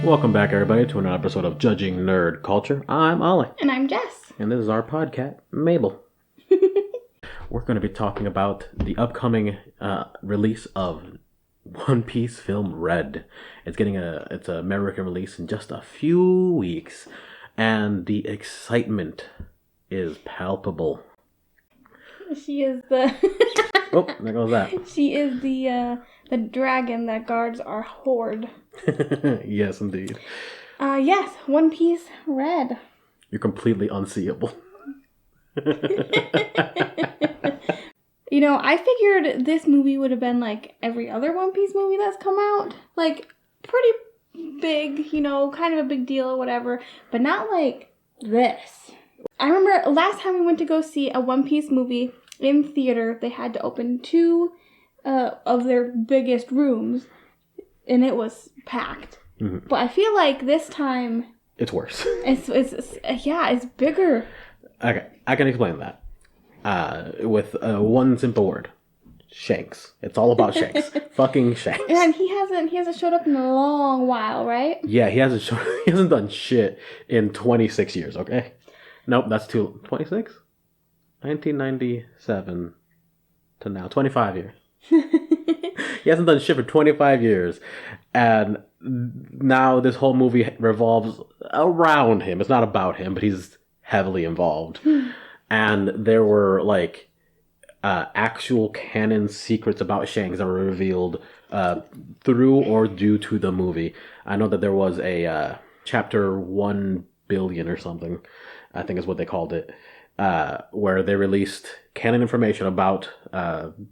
Welcome back, everybody, to another episode of Judging Nerd Culture. I'm Ollie. And I'm Jess. And this is our podcat, Mabel. We're going to be talking about the upcoming release of One Piece film Red. It's getting it's an American release in just a few weeks, and the excitement is palpable. She is the... Oh, there goes that. She is the dragon that guards our horde. Yes, indeed. Yes, One Piece Red. You're completely unseeable. You know, I figured this movie would have been like every other One Piece movie that's come out. Like, pretty big, you know, kind of a big deal or whatever. But not like this. I remember last time we went to go see a One Piece movie in theater, they had to open two of their biggest rooms. And it was packed. Mm-hmm. But I feel like this time... It's worse. It's bigger. Okay, I can explain that. With one simple word. Shanks. It's all about Shanks. Fucking Shanks. And he hasn't showed up in a long while, right? Yeah, he hasn't done shit in 26 years, okay? Nope, that's 26? 1997 to now. 25 years. He hasn't done shit for 25 years. And now this whole movie revolves around him. It's not about him, but he's heavily involved. And there were, like, actual canon secrets about Shanks that were revealed through or due to the movie. I know that there was a chapter 1 billion or something, I think is what they called it, where they released canon information about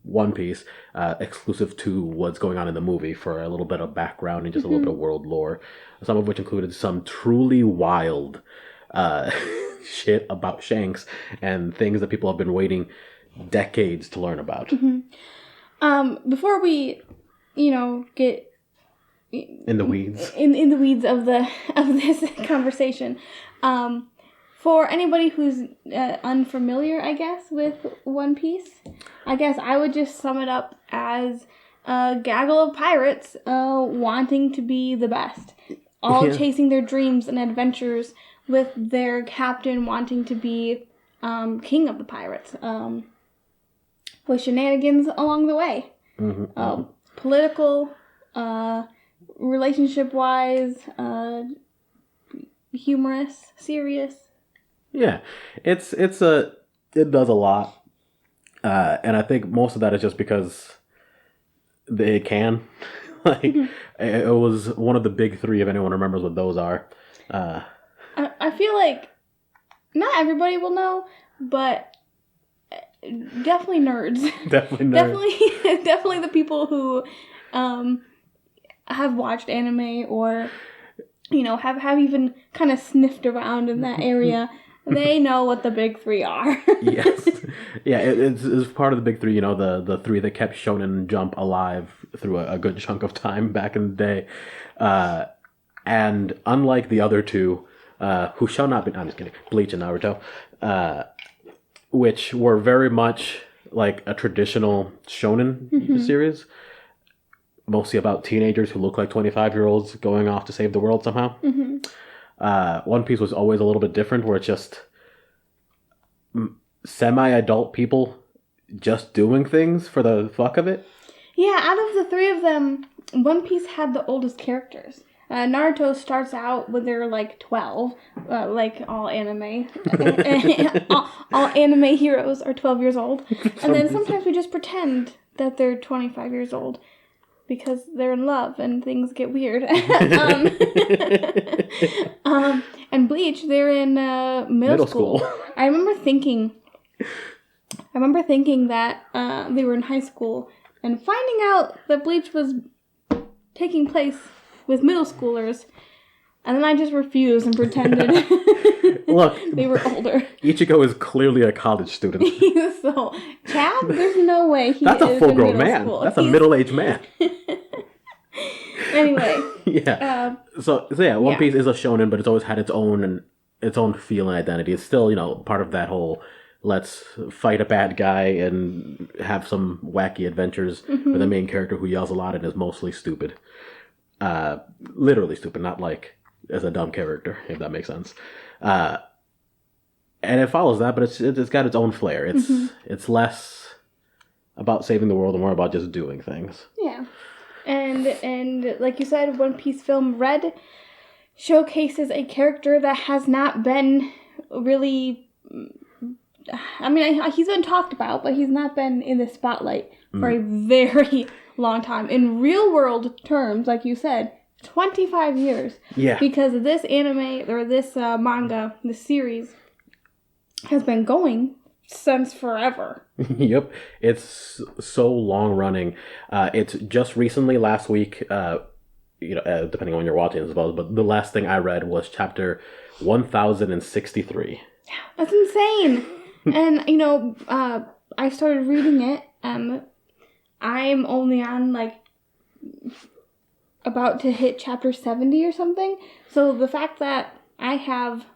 One Piece exclusive to what's going on in the movie for a little bit of background and just a little bit of world lore, some of which included some truly wild shit about Shanks and things that people have been waiting decades to learn about. Mm-hmm. Before we, get in the weeds, in the weeds of this conversation, for anybody who's unfamiliar, I guess, with One Piece, I guess I would just sum it up as a gaggle of pirates wanting to be the best, all chasing their dreams and adventures, with their captain wanting to be king of the pirates, with shenanigans along the way. Mm-hmm. Political, relationship-wise, humorous, serious. Yeah, it does a lot, and I think most of that is just because they can. It was one of the big three, if anyone remembers what those are. I feel like not everybody will know, but definitely nerds. Definitely nerds. Definitely the people who have watched anime or have even kind of sniffed around in that area. They know what the big three are. Yes. Yeah, it's part of the big three, the three that kept Shonen Jump alive through a good chunk of time back in the day. And unlike the other two, who shall not be... I'm just kidding. Bleach and Naruto. Which were very much like a traditional shonen series. Mostly about teenagers who look like 25-year-olds going off to save the world somehow. Mm-hmm. One Piece was always a little bit different, where it's just semi-adult people just doing things for the fuck of it. Yeah, out of the three of them, One Piece had the oldest characters. Naruto starts out when they're like 12, like all anime. all anime heroes are 12 years old. And then sometimes we just pretend that they're 25 years old because they're in love and things get weird. And Bleach, they're in middle school. I remember thinking that they were in high school and finding out that Bleach was taking place with middle schoolers, and then I just refused and pretended Look, they were older. Ichigo is clearly a college student. So, Chad, there's no way That's a full-grown man. School. That's a middle-aged man. Anyway. Yeah. So yeah, One Piece is a shonen, but it's always had its own feel and identity. It's still, part of that whole let's fight a bad guy and have some wacky adventures with a main character who yells a lot and is mostly stupid. Literally stupid, not like as a dumb character, if that makes sense. And it follows that, but it's got its own flair. It's less about saving the world and more about just doing things. Yeah. And like you said, One Piece film Red showcases a character that has not been really... I mean, he's been talked about, but he's not been in the spotlight for a very long time. In real world terms, like you said, 25 years. Yeah. Because this anime, or this manga, this series, has been going since forever. Yep. It's so long running. It's just recently, last week, depending on when you're watching, I suppose, but the last thing I read was chapter 1063. That's insane. And, I started reading it. I'm only on, about to hit chapter 70 or something. So the fact that I have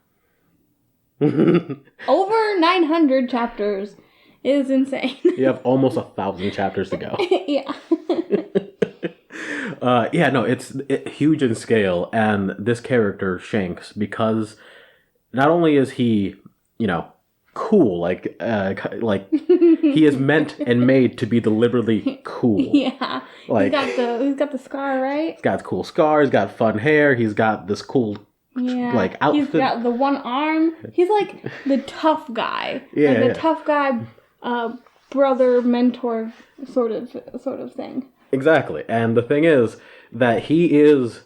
over 900 chapters is insane. You have almost 1,000 chapters to go. Yeah. It's huge in scale. And this character, Shanks, because not only is he, cool, he is meant and made to be deliberately cool. Yeah. He's got the scar, right? He's got cool scars, got fun hair, he's got this cool outfit. He's got the one arm. He's like the tough guy. Yeah. Tough guy brother mentor sort of thing. Exactly. And the thing is that he is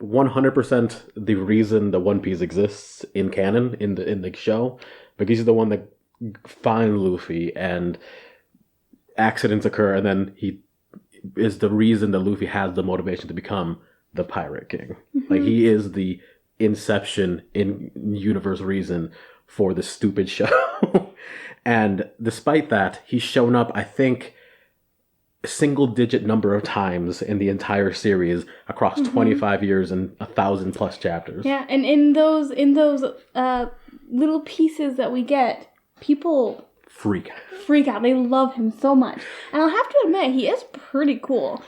100% the reason the One Piece exists in canon in the show, because he's the one that finds Luffy and accidents occur, and then he is the reason that Luffy has the motivation to become the Pirate King. Mm-hmm. He is the inception in universe reason for the stupid show. And despite that, he's shown up, I think, single-digit number of times in the entire series across 25 years and 1,000+ chapters. Yeah, and in those little pieces that we get, people freak out. They love him so much, and I'll have to admit, he is pretty cool.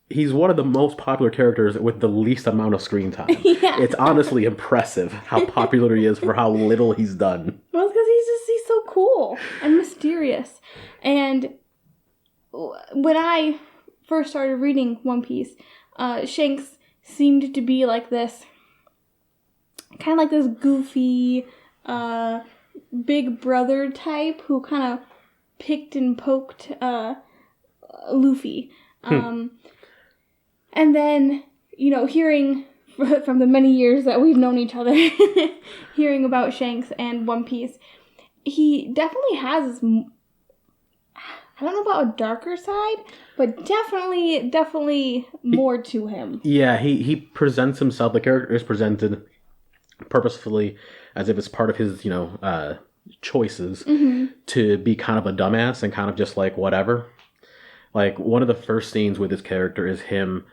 He's one of the most popular characters with the least amount of screen time. Yeah. It's honestly impressive how popular he is for how little he's done. Well, because he's so cool and mysterious. And when I first started reading One Piece, Shanks seemed to be like this, kind of like this goofy, big brother type who kind of picked and poked Luffy. And then, hearing from the many years that we've known each other, hearing about Shanks and One Piece, he definitely has, I don't know about a darker side, but definitely more to him. Yeah, he presents himself, the character is presented purposefully as if it's part of his, choices to be kind of a dumbass and kind of just like whatever. Like, one of the first scenes with his character is him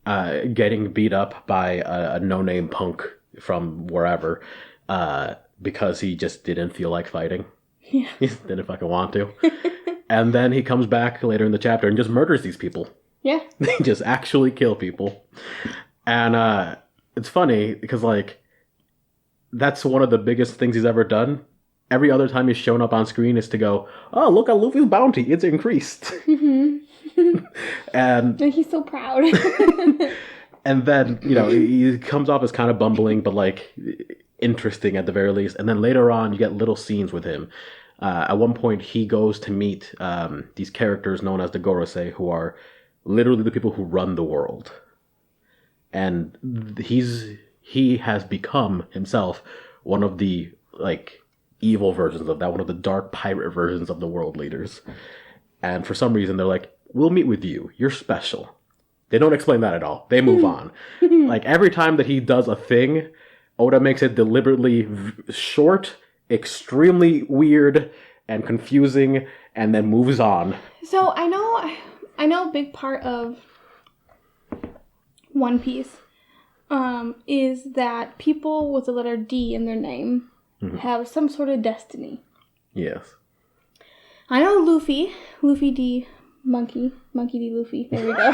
getting beat up by a no-name punk from wherever because he just didn't feel like fighting. Yeah. He didn't fucking want to. And then he comes back later in the chapter and just murders these people. Yeah. They just actually kill people. And it's funny because, that's one of the biggest things he's ever done. Every other time he's shown up on screen is to go, oh, look at Luffy's bounty. It's increased. Mm-hmm. And he's so proud. And then, he comes off as kind of bumbling, but, interesting at the very least. And then later on, you get little scenes with him. At one point, he goes to meet these characters known as the Gorosei, who are literally the people who run the world. And he has become himself one of the, evil versions of that, one of the dark pirate versions of the world leaders. And for some reason, they're like, we'll meet with you. You're special. They don't explain that at all. They move on. Every time that he does a thing, Oda makes it deliberately short, extremely weird, and confusing, and then moves on. So I know a big part of One Piece is that people with the letter D in their name have some sort of destiny. Yes. I know Luffy D, Monkey D. Luffy. There we go.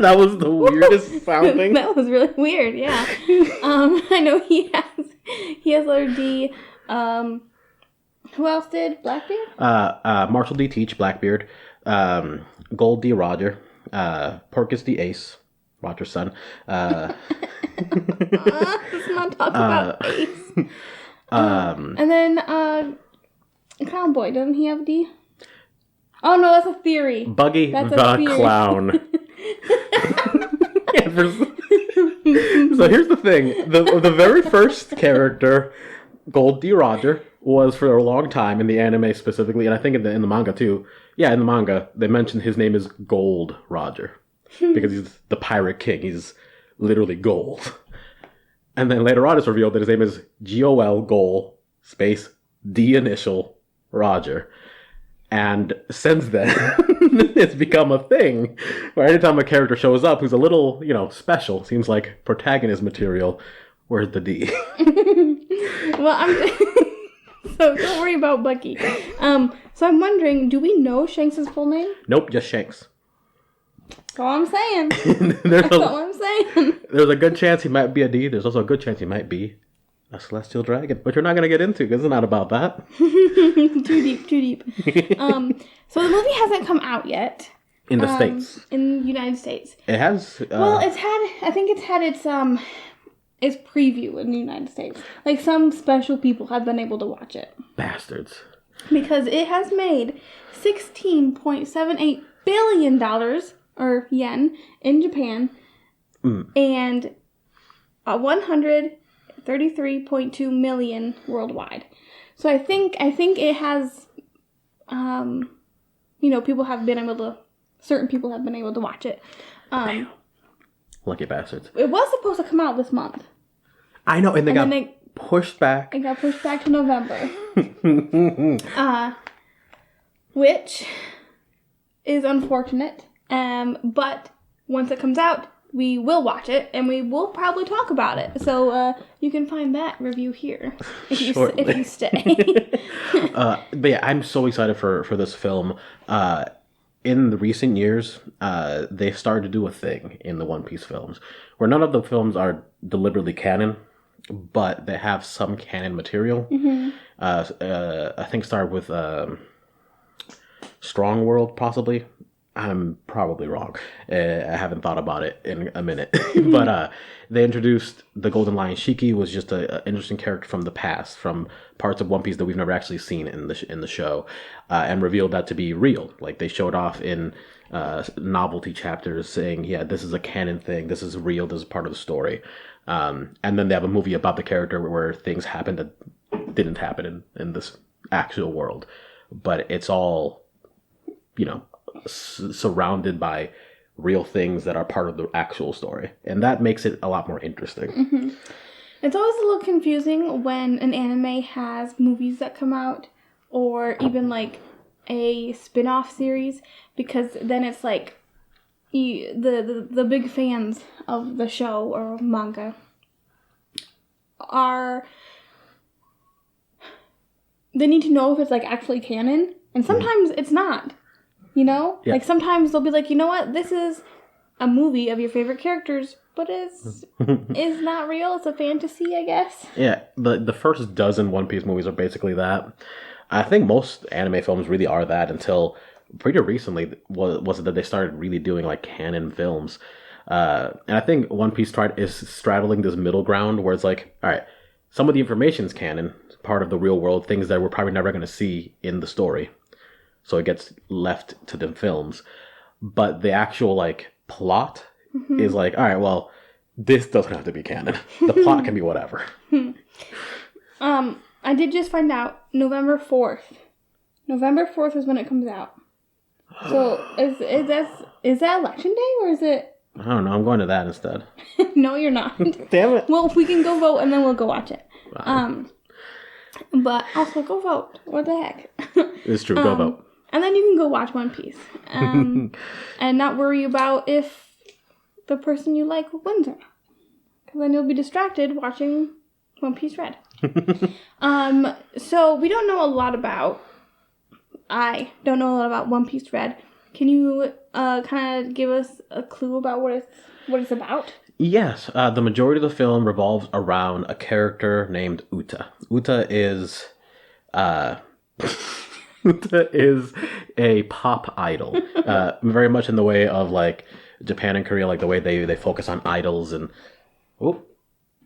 That was the weirdest sounding. That was really weird. Yeah. I know he has letter D. Who else did? Blackbeard? Marshall D. Teach, Blackbeard. Gold D. Roger. Porcus D. Ace, Roger's son. Let's not talk about Ace. And then Clownboy, doesn't he have D? Oh no, that's a theory. Buggy That's the a theory. Clown. So here's the thing: the very first character, Gold D. Roger, was for a long time in the anime specifically, and I think in the manga too. Yeah, in the manga, they mentioned his name is Gold Roger because he's the pirate king. He's literally gold. And then later on, it's revealed that his name is Gol Goal space D initial Roger. And since then, it's become a thing where anytime a character shows up who's a little, special, seems like protagonist material, where's the D? Well, so don't worry about Bucky. So I'm wondering, do we know Shanks' full name? Nope, just Shanks. That's all I'm saying. That's all I'm saying. There's a good chance he might be a D. There's also a good chance he might be a celestial dragon, which we're not going to get into because it's not about that. Too deep. So the movie hasn't come out yet. In the States. In the United States. It has. I think it's had its preview in the United States. Like, some special people have been able to watch it. Bastards. Because it has made $16.78 billion, or yen, in Japan. And 133.2 million worldwide. So I think it has, certain people have been able to watch it. Lucky bastards. It was supposed to come out this month. I know, and they got pushed back. It got pushed back to November. Which is unfortunate. But once it comes out, we will watch it, and we will probably talk about it. So you can find that review here if you stay. But yeah, I'm so excited for this film. In the recent years, they've started to do a thing in the One Piece films where none of the films are deliberately canon, but they have some canon material. Mm-hmm. I think started with Strong World, possibly. I'm probably wrong. I haven't thought about it in a minute. But they introduced the Golden Lion. Shiki was just an interesting character from the past, from parts of One Piece that we've never actually seen in the show, and revealed that to be real. Like, they showed off in novelty chapters saying, yeah, this is a canon thing. This is real. This is part of the story. And then they have a movie about the character where things happened that didn't happen in this actual world. But it's all, surrounded by real things that are part of the actual story, and that makes it a lot more interesting. Mm-hmm. It's always a little confusing when an anime has movies that come out, or even like a spin-off series, because then it's like the big fans of the show or manga they need to know if it's like actually canon, and sometimes it's not. Yeah. Like, sometimes they'll be like, you know what, this is a movie of your favorite characters, but it's not real. It's a fantasy, I guess. Yeah, the first dozen One Piece movies are basically that. I think most anime films really are that until pretty recently was it that they started really doing like canon films. And I think One Piece is straddling this middle ground where it's like, all right, some of the information's canon, part of the real world, things that we're probably never going to see in the story. So it gets left to the films. But the actual, like, plot is like, all right, well, this doesn't have to be canon. The plot can be whatever. I did just find out November 4th. November 4th is when it comes out. So is that election day, or is it? I don't know. I'm going to that instead. No, you're not. Damn it. Well, we can go vote, and then we'll go watch it. But also go vote. What the heck? It's true. Go vote. And then you can go watch One Piece. And not worry about if the person you like wins or not. Because then you'll be distracted watching One Piece Red. So we don't know a lot about... I don't know a lot about One Piece Red. Can you kind of give us a clue about what it's about? Yes, the majority of the film revolves around a character named Uta. Uta is Uta is a pop idol, very much in the way of like Japan and Korea, like the way they focus on idols and. Oh,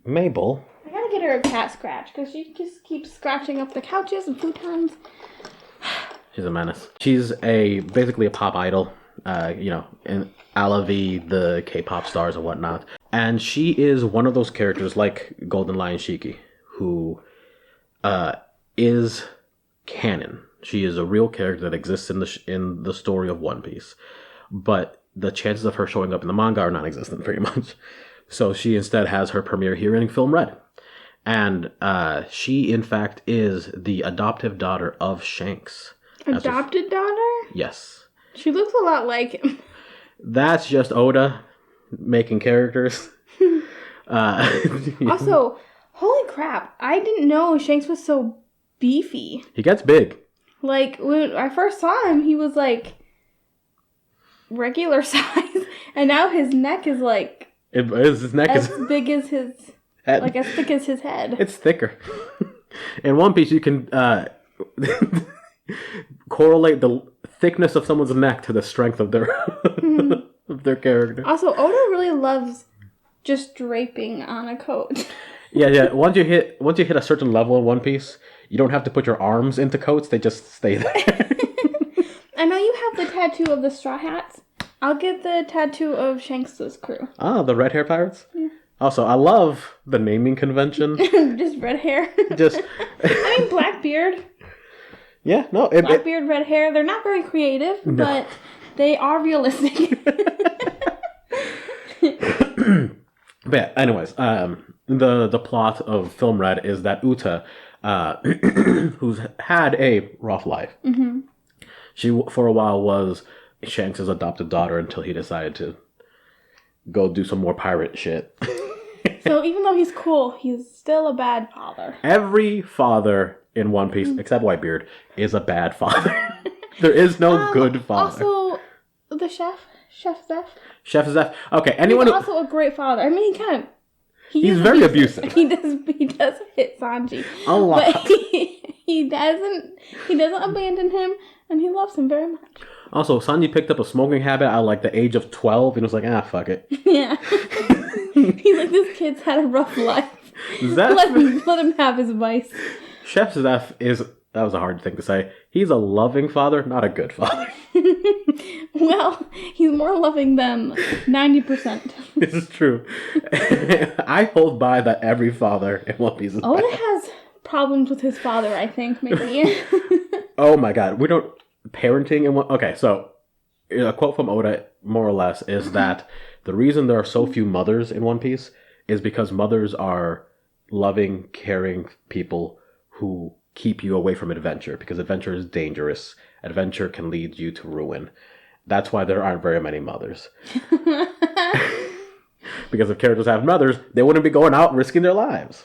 Mabel. I gotta get her a cat scratch because she just keeps scratching up the couches and futons. She's a menace. She's basically a pop idol, in Alavi, the K-pop stars and whatnot. And she is one of those characters like Golden Lion Shiki, who is canon. She is a real character that exists in the story of One Piece. But the chances of her showing up in the manga are non-existent, pretty much. So she instead has her premiere here in Film Red. And she, in fact, is the adoptive daughter of Shanks. Adopted daughter? Yes. She looks a lot like him. That's just Oda making characters. Also, holy crap, I didn't know Shanks was so beefy. He gets big. Like, when I first saw him, he was like regular size. And now his neck is like His neck as is big as his head. like as thick as his head. It's thicker. In One Piece, you can correlate the thickness of someone's neck to the strength of their of their character. Also, Oda really loves just draping on a coat. Yeah. Once you hit a certain level in One Piece, you don't have to put your arms into coats; they just stay there. I know you have the tattoo of the Straw Hats. I'll get the tattoo of Shanks' crew. Ah, the red hair pirates. Yeah. Also, I love the naming convention. Just red hair. Just, I mean, Blackbeard. Yeah, no. Blackbeard, red hair. They're not very creative, but they are realistic. But yeah, anyways, the plot of Film Red is that Uta, who's had a rough life, she for a while was Shanks' adopted daughter until he decided to go do some more pirate shit. So even though he's cool, he's still a bad father. Every father in One Piece, except Whitebeard, is a bad father. There is no good father. Also, the Chef Zeph. Chef Zeph. Okay, He's also a great father. I mean, he's very abusive. He does hit Sanji A lot. but he doesn't abandon him, and he loves him very much. Also, Sanji picked up a smoking habit at like the age of 12 and was like, fuck it. Yeah. He's like, this kid's had a rough life. Zeph, Let him have his vice. Chef Zeph that was a hard thing to say. He's a loving father, not a good father. Well, he's more loving than 90%. This is true. I hold by that every father in One Piece is Oda bad. has problems with his father, I think, maybe. Oh my god, we don't... Parenting and okay, so a quote from Oda, more or less, is that the reason there are so few mothers in One Piece is because mothers are loving, caring people who keep you away from adventure, because adventure is dangerous. Adventure can lead you to ruin. That's why there aren't very many mothers. Because if characters have mothers, they wouldn't be going out risking their lives.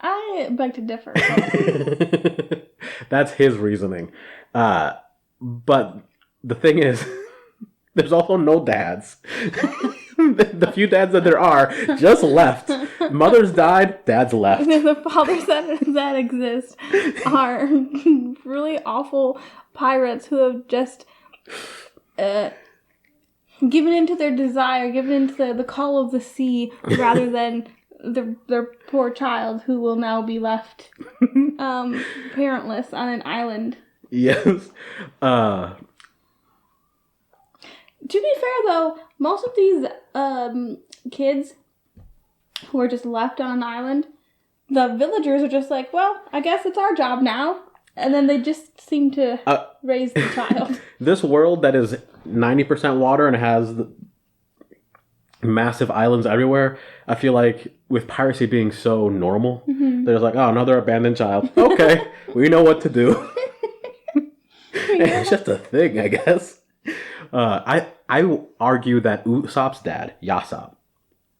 I beg to differ. That's his reasoning. But the thing is, there's also no dads. The few dads that there are just left. Mothers died, dads left. The fathers that exist are really awful pirates who have just given into their desire, given into the call of the sea, rather than their poor child who will now be left parentless on an island. Yes. To be fair, though, most of these kids who are just left on an island, the villagers are just like, well, I guess it's our job now. And then they just seem to raise the child. This world that is 90% water and has massive islands everywhere, I feel like with piracy being so normal, they're just like, oh, another abandoned child. Okay, we know what to do. It's just a thing, I guess. I argue that Usopp's dad, Yasopp,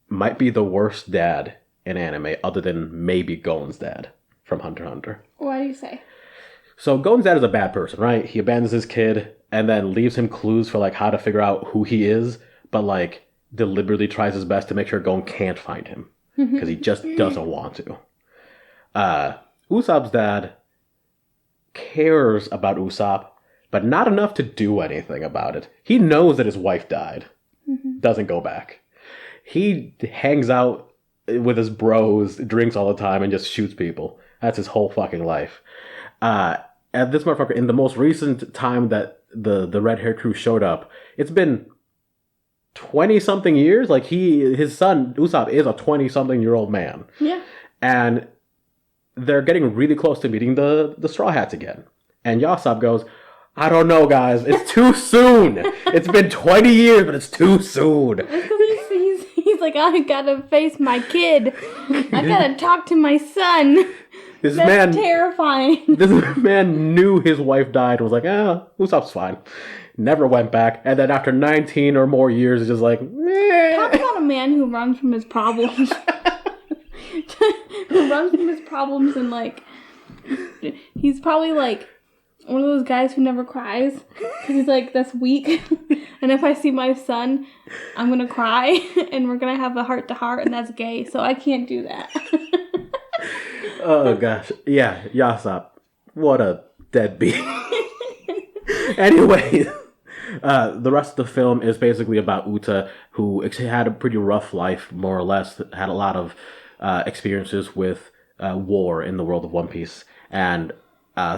might be the worst dad in anime, other than maybe Gon's dad from Hunter x Hunter. Why do you say? So Gon's dad is a bad person, right? He abandons his kid, and then leaves him clues for like how to figure out who he is, but like deliberately tries his best to make sure Gon can't find him because he just doesn't want to. Usopp's dad cares about Usopp, but not enough to do anything about it. He knows that his wife died. Doesn't go back. He hangs out with his bros, drinks all the time, and just shoots people. That's his whole fucking life. And this motherfucker, in the most recent time that the red hair crew showed up, it's been 20-something years. Like his son, Usopp, is a 20-something-year-old man. Yeah. And they're getting really close to meeting the Straw Hats again. And Yasopp goes, I don't know, guys. It's too soon. It's been 20 years, but it's too soon. He's like, I gotta face my kid. I gotta talk to my son. That's terrifying. This man knew his wife died and was like, Usopp's fine. Never went back. And then after 19 or more years, it's just like, Talk about a man who runs from his problems. Who runs from his problems and like, he's probably like one of those guys who never cries because he's like, that's weak. And if I see my son, I'm gonna cry and we're gonna have a heart to heart, and that's gay. So I can't do that. Oh gosh, yeah, Yasopp, what a deadbeat. Anyway, the rest of the film is basically about Uta, who had a pretty rough life, more or less. Had a lot of experiences with war in the world of One Piece, and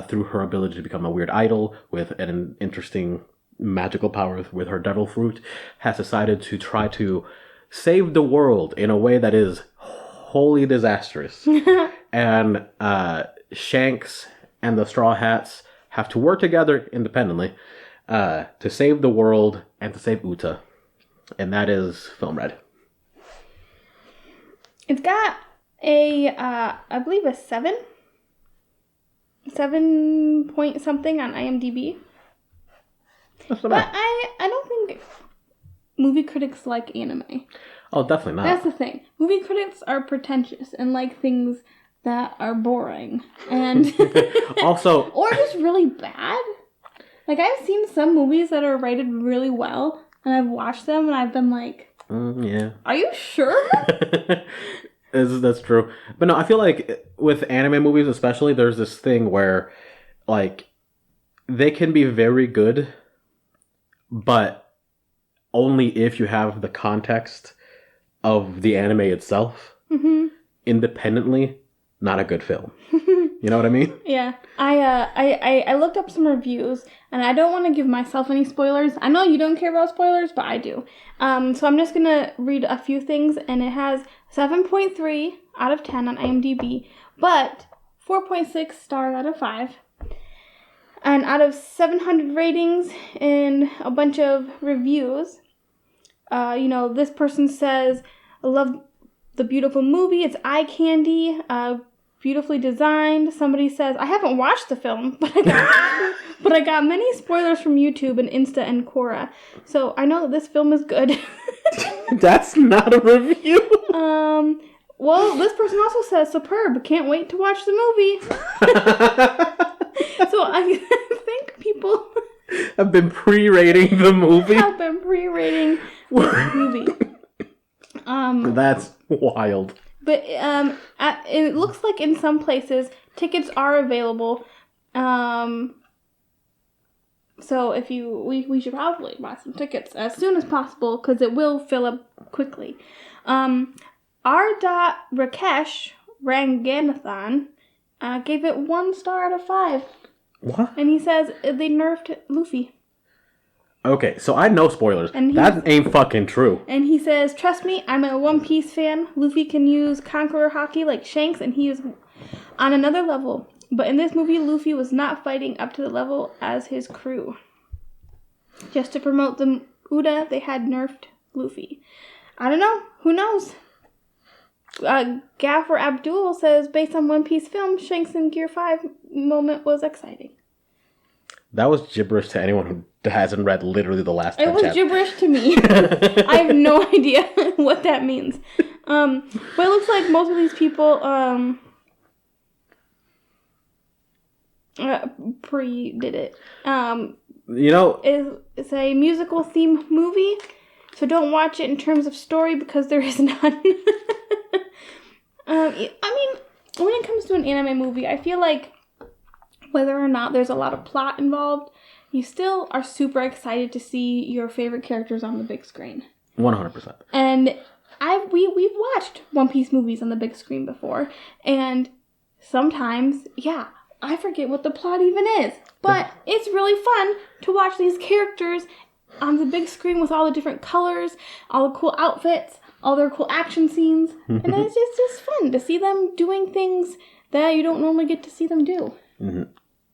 through her ability to become a weird idol with an interesting magical power with her devil fruit, has decided to try to save the world in a way that is wholly disastrous. And Shanks and the Straw Hats have to work together independently to save the world and to save Uta. And that is Film Red. It's got I believe a 7 point something on IMDb. But I don't think movie critics like anime. Oh, definitely not. That's the thing. Movie critics are pretentious and like things that are boring. And also, or just really bad. Like, I've seen some movies that are rated really well, and I've watched them, and I've been like, yeah. Are you sure? That's true. But no, I feel like with anime movies especially, there's this thing where, like, they can be very good, but only if you have the context of the anime itself. Independently, not a good film. You know what I mean? Yeah. I looked up some reviews, and I don't want to give myself any spoilers. I know you don't care about spoilers, but I do. So I'm just going to read a few things, and it has 7.3 out of 10 on IMDb, but 4.6 stars out of 5. And out of 700 ratings and a bunch of reviews, this person says, I love the beautiful movie. It's eye candy, beautifully designed. Somebody says, I haven't watched the film, but I got many spoilers from YouTube and Insta and Quora. So I know that this film is good. That's not a review. Well, this person also says, superb. Can't wait to watch the movie. So I think people have been pre-rating the movie. Have been pre-rating the movie. That's wild. But it looks like in some places tickets are available. So if we should probably buy some tickets as soon as possible because it will fill up quickly. R.Rakesh Ranganathan gave it 1 star out of 5. What? And he says they nerfed Luffy. Okay, so I know spoilers. That ain't fucking true. And he says, trust me, I'm a One Piece fan. Luffy can use Conqueror Haki like Shanks, and he is on another level. But in this movie, Luffy was not fighting up to the level as his crew. Just to promote the Uda, they had nerfed Luffy. I don't know. Who knows? Gaffer Abdul says, based on One Piece film, Shanks in Gear 5 moment was exciting. That was gibberish to anyone who hasn't read literally the last 10 chapters. It was gibberish to me. I have no idea what that means. But it looks like most of these people pre-did it. You know, it's a musical theme movie, so don't watch it in terms of story because there is none. I mean, when it comes to an anime movie, I feel like whether or not there's a lot of plot involved, you still are super excited to see your favorite characters on the big screen. 100%. And we've watched One Piece movies on the big screen before, and sometimes, yeah, I forget what the plot even is. But it's really fun to watch these characters on the big screen with all the different colors, all the cool outfits, all their cool action scenes. And it's just fun to see them doing things that you don't normally get to see them do. Mm-hmm.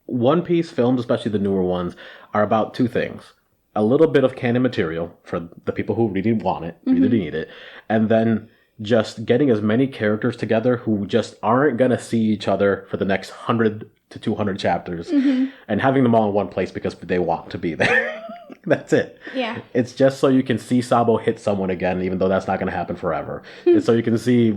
One Piece films, especially the newer ones, are about two things. A little bit of canon material for the people who really want it, really need it, and then just getting as many characters together who just aren't going to see each other for the next 100 to 200 chapters and having them all in one place because they want to be there. That's it. Yeah. It's just so you can see Sabo hit someone again, even though that's not going to happen forever. It's so you can see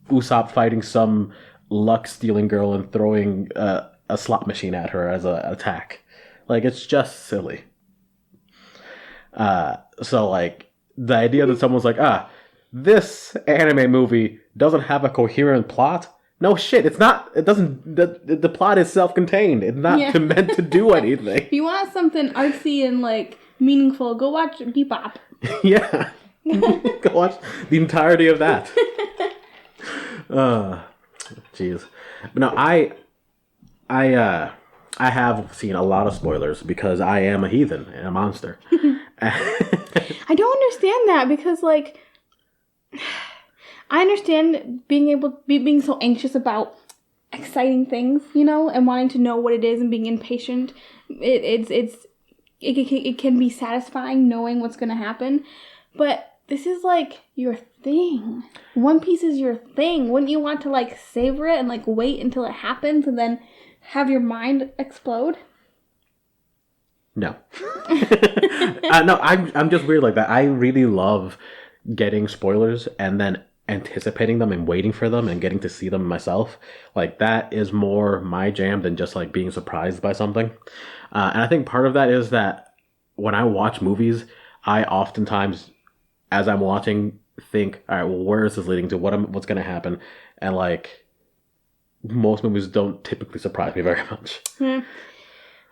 Usopp fighting some luck-stealing girl and throwing a slot machine at her as an attack. Like, it's just silly. So, like, the idea that someone's like, this anime movie doesn't have a coherent plot. No shit, it's not. It doesn't. The plot is self-contained. It's not meant to do anything. If you want something artsy and like meaningful, go watch Bebop. Yeah, go watch the entirety of that. Jeez, but no, I have seen a lot of spoilers because I am a heathen and a monster. I don't understand that because, like, I understand being so anxious about exciting things, you know, and wanting to know what it is and being impatient. It can be satisfying knowing what's going to happen, but this is like your thing. One Piece is your thing. Wouldn't you want to like savor it and like wait until it happens and then have your mind explode? No. No, I'm just weird like that. I really love getting spoilers and then anticipating them and waiting for them and getting to see them myself. Like, that is more my jam than just like being surprised by something. And I think part of that is that when I watch movies, I oftentimes, as I'm watching, think, all right, well, where is this leading to? What's going to happen? And like, most movies don't typically surprise me very much.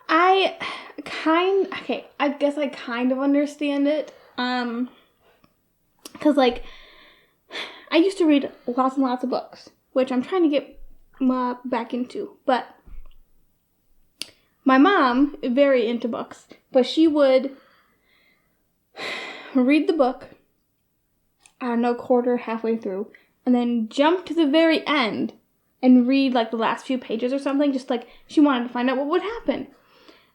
I guess I kind of understand it. Because, like, I used to read lots and lots of books, which I'm trying to get back into. But my mom is very into books, but she would read the book, I don't know, halfway through, and then jump to the very end and read, like, the last few pages or something, just, like, she wanted to find out what would happen.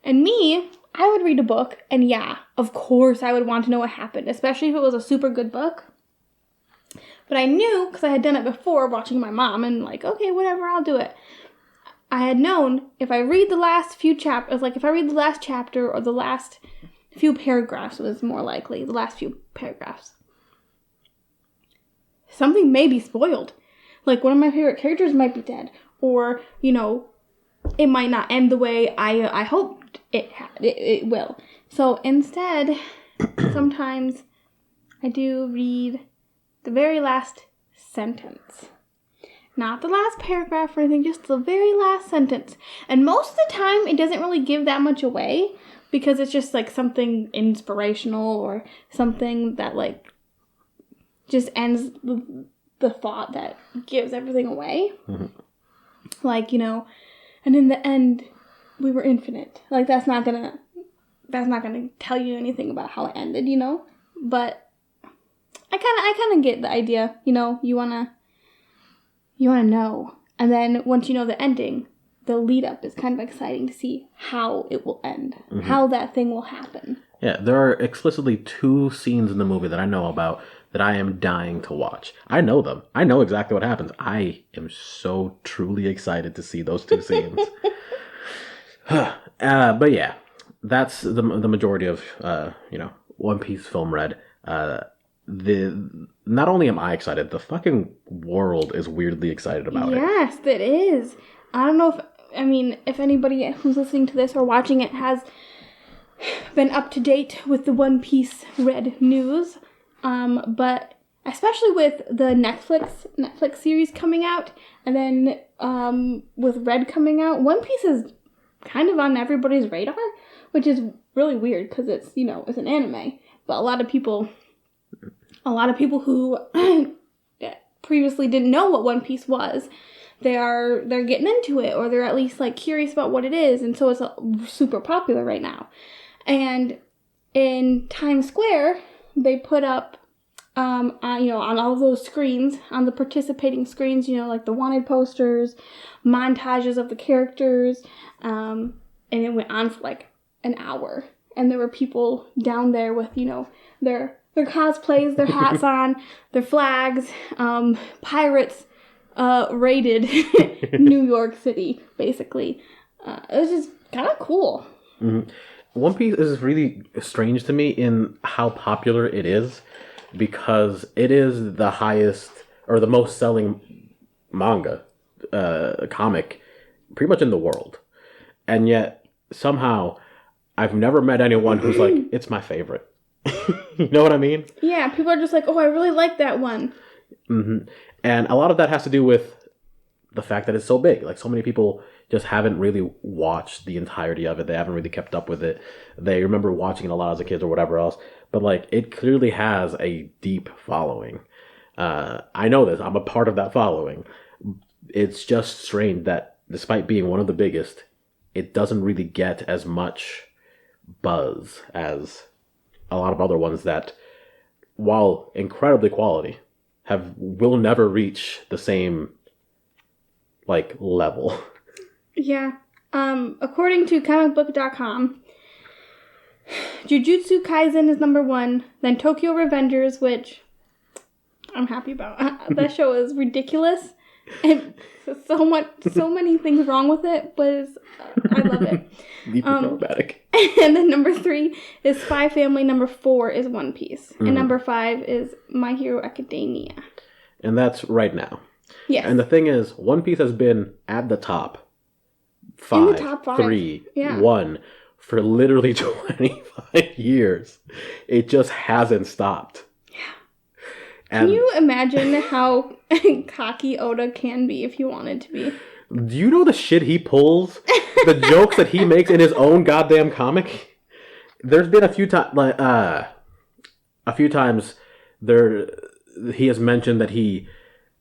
And me, I would read a book, and yeah, of course I would want to know what happened, especially if it was a super good book. But I knew, because I had done it before, watching my mom, and like, okay, whatever, I'll do it. I had known, if I read the last few chapters, like if I read the last chapter or the last few paragraphs was more likely, the last few paragraphs, something may be spoiled. Like, one of my favorite characters might be dead, or, you know, it might not end the way I hoped it will. So instead, sometimes I do read the very last sentence. Not the last paragraph or anything, just the very last sentence. And most of the time, it doesn't really give that much away because it's just like something inspirational or something that like just ends the thought that gives everything away. Mm-hmm. Like, you know, and in the end, we were infinite. Like, that's not gonna tell you anything about how it ended, you know? But I kind of get the idea, you know, you wanna know. And then once you know the ending, the lead up is kind of exciting to see how it will end, how that thing will happen. Yeah, there are explicitly 2 scenes in the movie that I know about that I am dying to watch. I know them. I know exactly what happens. I am so truly excited to see those 2 scenes. But yeah, that's the majority of, you know, One Piece film read. Not only am I excited, the fucking world is weirdly excited about it. Yes, it is. I don't know if anybody who's listening to this or watching it has been up to date with the One Piece Red news, but especially with the Netflix series coming out, and then with Red coming out, One Piece is kind of on everybody's radar, which is really weird because it's it's an anime, but a lot of people who previously didn't know what One Piece was, they're getting into it, or they're at least like curious about what it is, and so it's super popular right now. And in Times Square, they put up on all those screens, on the participating screens, like the wanted posters, montages of the characters, and it went on for like an hour, and there were people down there with their cosplays, their hats on, their flags, pirates raided New York City, basically. It was just kind of cool. Mm-hmm. One Piece is really strange to me in how popular it is, because it is the highest or the most selling manga comic pretty much in the world. And yet somehow I've never met anyone who's like, it's my favorite. You know what I mean? Yeah, people are just like, oh, I really like that one. Mm-hmm. And a lot of that has to do with the fact that it's so big. Like, so many people just haven't really watched the entirety of it. They haven't really kept up with it. They remember watching it a lot as a kid or whatever else. But, like, it clearly has a deep following. I know this. I'm a part of that following. It's just strange that despite being one of the biggest, it doesn't really get as much buzz as a lot of other ones that, while incredibly quality, will never reach the same like level. Yeah. According to comicbook.com, Jujutsu Kaisen is number 1, then Tokyo Revengers, which I'm happy about. That show is ridiculous. And so many things wrong with it, but I love it. Deeply problematic. And then number 3 is Spy Family. Number 4 is One Piece. And number 5 is My Hero Academia. And that's right now. Yes. And the thing is, One Piece has been at the top 5, 3, 1 for literally 25 years. It just hasn't stopped. Yeah. Can you imagine how cocky Oda can be if he wanted to be? Do you know the shit he pulls? The jokes that he makes in his own goddamn comic? There's been a few times there he has mentioned that he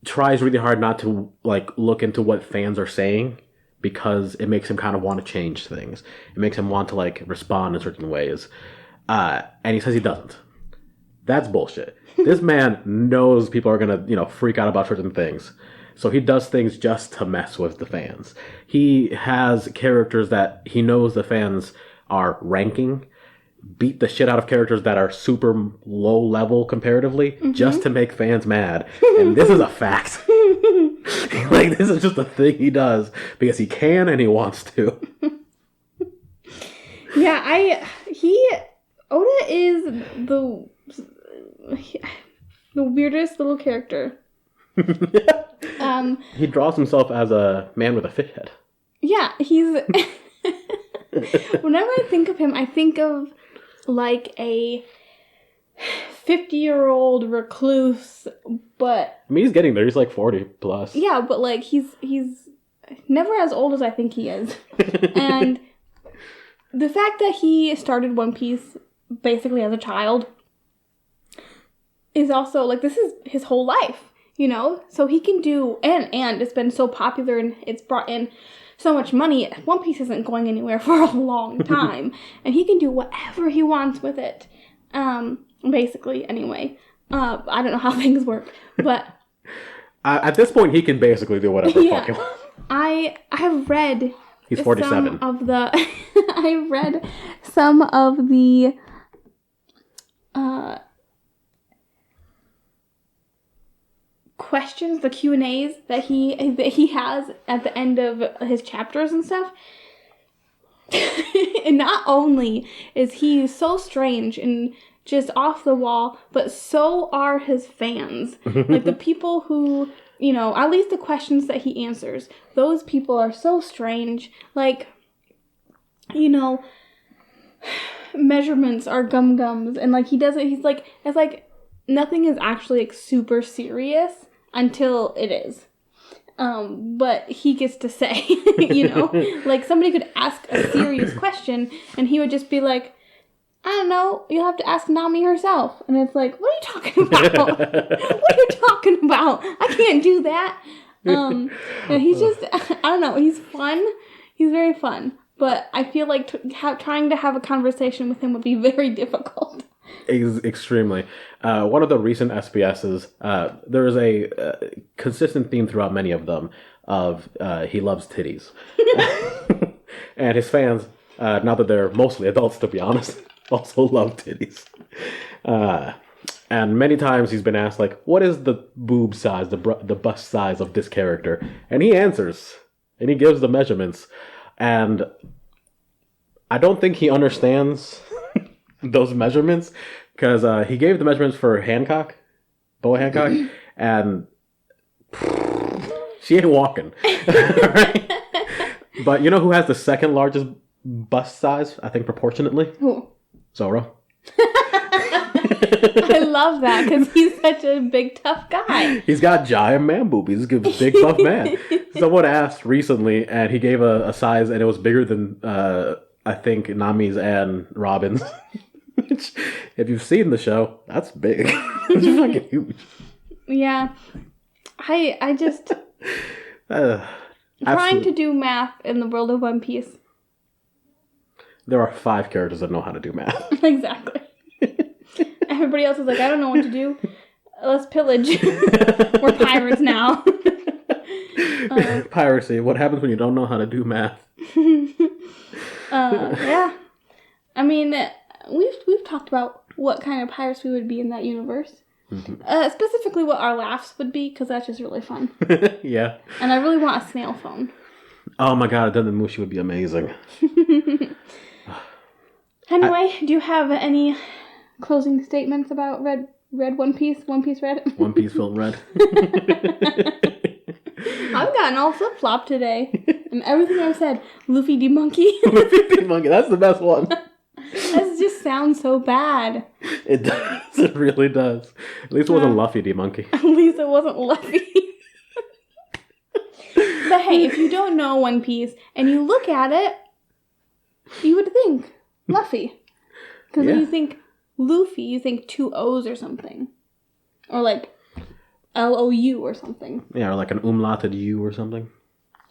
tries really hard not to like look into what fans are saying, because it makes him kind of want to change things. It makes him want to like respond in certain ways. And he says he doesn't. That's bullshit. This man knows people are gonna, freak out about certain things. So he does things just to mess with the fans. He has characters that he knows the fans are ranking, beat the shit out of characters that are super low level comparatively, just to make fans mad. And this is a fact. Like, this is just a thing he does because he can and he wants to. Yeah, Oda is the weirdest little character. He draws himself as a man with a fish head. Yeah, he's... Whenever I think of him, I think of like a 50-year-old recluse, but... I mean, he's getting there. He's like 40 plus. Yeah, but like he's never as old as I think he is. And the fact that he started One Piece basically as a child is also like, this is his whole life, so he can do, and it's been so popular and it's brought in so much money. One Piece isn't going anywhere for a long time, and he can do whatever he wants with it, basically. Anyway, I don't know how things work, but at this point he can basically do whatever fuck he wants. I have read he's 47 I read some of the questions, the Q&As that he has at the end of his chapters and stuff. And not only is he so strange and just off the wall, but so are his fans. Like, the people who, at least the questions that he answers, those people are so strange. Like, measurements are gums, and like he doesn't. He's like it's like nothing is actually like super serious until it is. But he gets to say, like somebody could ask a serious question, and he would just be like, I don't know, you'll have to ask Nami herself. And it's like, what are you talking about? What are you talking about? I can't do that. And he's just, I don't know, he's fun. He's very fun. But I feel like trying to have a conversation with him would be very difficult. Extremely. One of the recent SBSs, there is a consistent theme throughout many of them of he loves titties. And his fans, now that they're mostly adults to be honest, also love titties. And many times he's been asked, like, what is the boob size, the bust size of this character? And he answers, and he gives the measurements. And I don't think he understands those measurements, because he gave the measurements for Hancock, Boa Hancock, and she ain't walking. Right? But you know who has the second largest bust size, I think, proportionately? Who? Zoro. I love that because he's such a big, tough guy. He's got giant man boobies. He's a big, buff man. Someone asked recently, and he gave a size, and it was bigger than, I think, Nami's and Robin's. Which, if you've seen the show, that's big. It's fucking huge. Yeah. I just... trying to do math in the world of One Piece. There are 5 characters that know how to do math. Exactly. Everybody else is like, I don't know what to do. Let's pillage. We're pirates now. Piracy. What happens when you don't know how to do math? Yeah. I mean, we've talked about what kind of pirates we would be in that universe. Mm-hmm. Specifically what our laughs would be, because that's just really fun. Yeah. And I really want a snail phone. Oh my god, then the Mushi would be amazing. Anyway, do you have any closing statements about Red One Piece? One Piece Red? One Piece film Red. I've gotten all flip-flop today. And everything I've said, Luffy D Monkey. Luffy D Monkey, that's the best one. That just sounds so bad. It does. It really does. At least it wasn't Luffy D Monkey. At least it wasn't Luffy. But hey, if you don't know One Piece and you look at it, you would think Luffy. Because when you think Luffy, you think 2 O's or something. Or like L-O-U or something. Yeah, or like an umlauted U or something.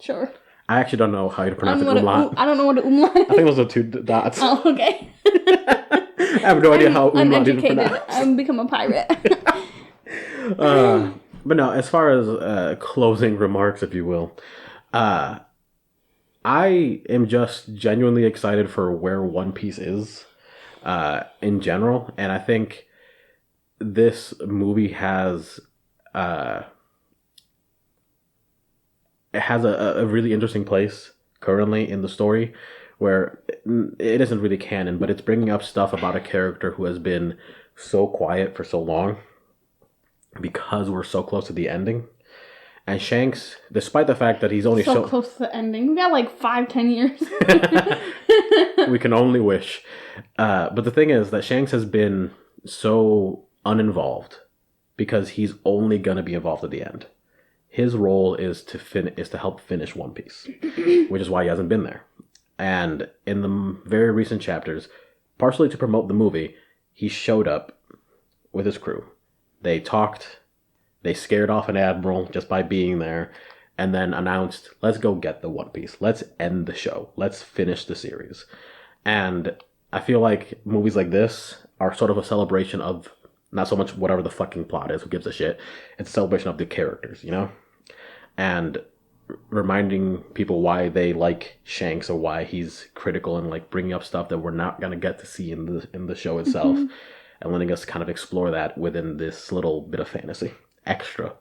Sure. I actually don't know how you pronounce it. Umlaut. I don't know what an umlaut is. I think those are 2 dots. Oh, okay. I have no idea how umlaut is pronounced. I've become a pirate. But no, as far as closing remarks, if you will, I am just genuinely excited for where One Piece is in general. And I think this movie has... it has a really interesting place currently in the story where it isn't really canon, but it's bringing up stuff about a character who has been so quiet for so long because we're so close to the ending. And Shanks, despite the fact that he's only so close to the ending. We got like 5-10 years. We can only wish. But the thing is that Shanks has been so uninvolved because he's only going to be involved at the end. His role is to help finish One Piece, which is why he hasn't been there. And in the very recent chapters, partially to promote the movie, he showed up with his crew. They talked, they scared off an admiral just by being there, and then announced, let's go get the One Piece. Let's end the show. Let's finish the series. And I feel like movies like this are sort of a celebration of not so much whatever the fucking plot is, who gives a shit. It's a celebration of the characters, you know? And reminding people why they like Shanks or why he's critical and like bringing up stuff that we're not going to get to see in the show itself. Mm-hmm. And letting us kind of explore that within this little bit of fantasy. Extra.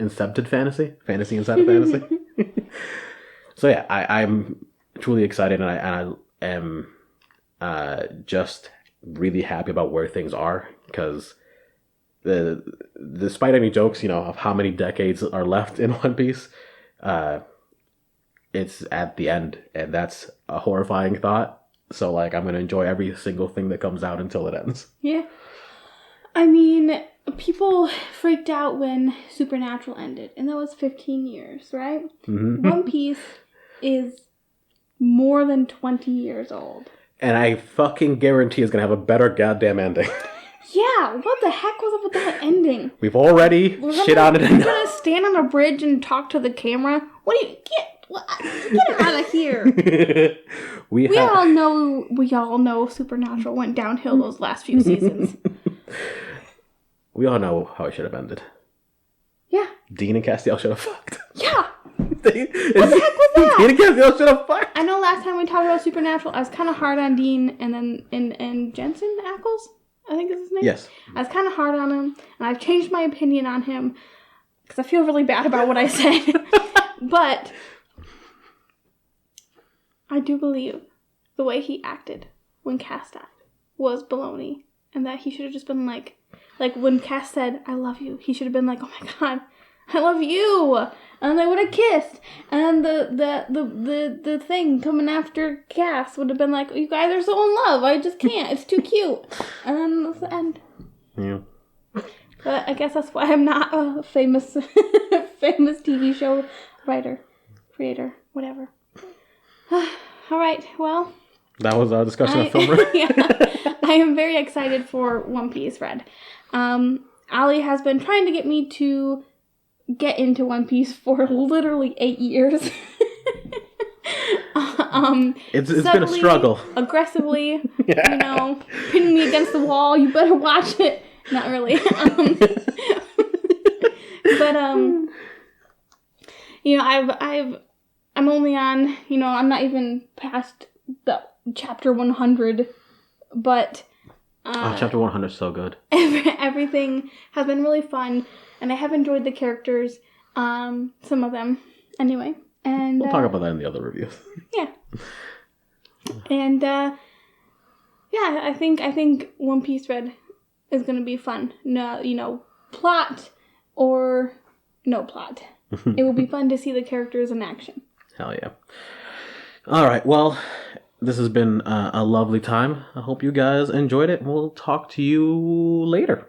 Incepted fantasy? Fantasy inside of fantasy? So yeah, I'm truly excited and I am just really happy about where things are because despite any jokes, you know, of how many decades are left in One Piece, it's at the end, and that's a horrifying thought. So, like, I'm going to enjoy every single thing that comes out until it ends. Yeah. I mean, people freaked out when Supernatural ended, and that was 15 years, right? Mm-hmm. One Piece is more than 20 years old. And I fucking guarantee it's going to have a better goddamn ending. Yeah, what the heck was up with that ending? We've already shit on it We're enough. gonna stand on a bridge and talk to the camera? What do you get out of here? We all know Supernatural went downhill those last few seasons. We all know how it should have ended. Yeah. Dean and Castiel should have fucked. Yeah. What the heck was that? Dean and Castiel should have fucked. I know last time we talked about Supernatural, I was kind of hard on Dean and Jensen Ackles, I think is his name. Yes. I was kind of hard on him, and I've changed my opinion on him because I feel really bad about what I said. But I do believe the way he acted when Cass died was baloney, and that he should have just been like when Cass said, "I love you," he should have been like, "Oh my god, I love you," and they would have kissed, and the thing coming after Cass would have been like, "You guys are so in love, I just can't, it's too cute," and then that's the end. Yeah. But I guess that's why I'm not a famous TV show writer, creator, whatever. All right, well. That was our discussion of film. Yeah, I am very excited for One Piece, Red. Ali has been trying to get me to get into One Piece for literally 8 years. It's been a struggle. Aggressively, pinning me against the wall. You better watch it. Not really. But I'm only on, I'm not even past the chapter 100, but chapter 100 is so good. Everything has been really fun, and I have enjoyed the characters, some of them, anyway. And we'll talk about that in the other reviews. Yeah. And I think One Piece Red is gonna be fun. No, plot or no plot. It will be fun to see the characters in action. Hell yeah. All right, well, this has been a lovely time. I hope you guys enjoyed it. We'll talk to you later.